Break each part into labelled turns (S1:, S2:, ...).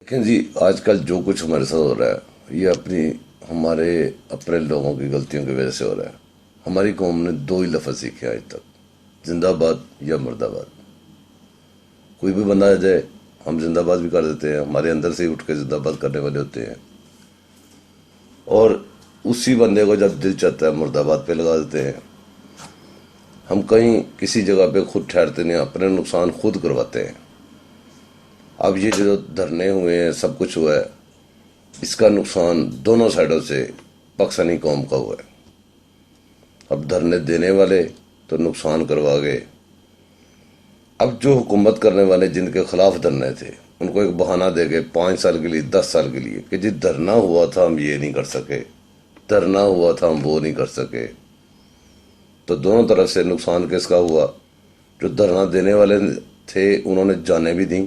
S1: लेकिन जी आजकल जो कुछ हमारे साथ हो रहा है ये हमारे अपने लोगों की गलतियों की वजह से हो रहा है। हमारी कौम ने दो ही लफ्ज़ सीखे आज तक, जिंदाबाद या मुर्दाबाद। कोई भी बंदा आ जाए हम जिंदाबाद भी कर देते हैं, हमारे अंदर से ही उठ के जिंदाबाद करने वाले होते हैं, और उसी बंदे को जब दिल चाहता है मुर्दाबाद पे लगा देते हैं। हम कहीं किसी जगह पे खुद ठहरते नहीं, अपने नुकसान खुद करवाते हैं। अब ये जो धरने हुए हैं, सब कुछ हुआ है, इसका नुकसान दोनों साइडों से पाकिस्तानी कौम का हुआ है। अब धरने देने वाले तो नुकसान करवा गए, अब जो हुकूमत करने वाले जिनके खिलाफ धरने थे उनको एक बहाना दे के 5 साल के लिए 10 साल के लिए कि जी धरना हुआ था हम ये नहीं कर सके, धरना हुआ था हम वो नहीं कर सके। तो दोनों तरफ से नुकसान किसका हुआ? जो धरना देने वाले थे उन्होंने जाने भी दी,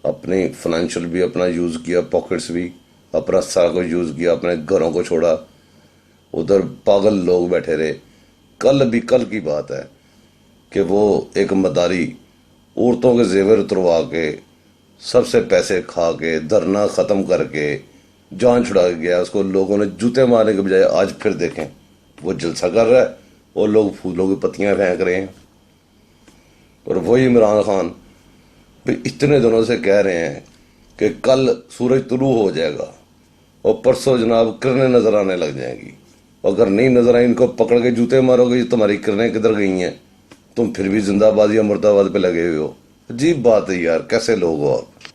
S1: अपनी फाइनेंशियल भी अपना यूज़ किया, पॉकेट्स भी अपना सारा को यूज़ किया, अपने घरों को छोड़ा, उधर पागल लोग बैठे रहे। कल की बात है कि वो एक मदारी औरतों के जेवर उतरवा के सबसे पैसे खा के धरना ख़त्म करके जान छुड़ा के गया। उसको लोगों ने जूते मारने के बजाय आज फिर देखें वो जलसा कर रहा है और लोग फूलों की पत्तियां फेंक रहे हैं। और वही इमरान खान भी इतने दिनों से कह रहे हैं कि कल सूरज तुलू हो जाएगा और परसों जनाब किरणें नजर आने लग जाएंगी, अगर नहीं नजर आई इनको पकड़ के जूते मारोगे, तुम्हारी किरणें किधर गई हैं, तुम फिर भी जिंदाबाद या मुर्दाबाद पे लगे हुए हो। अजीब बात है यार, कैसे लोग हो आप।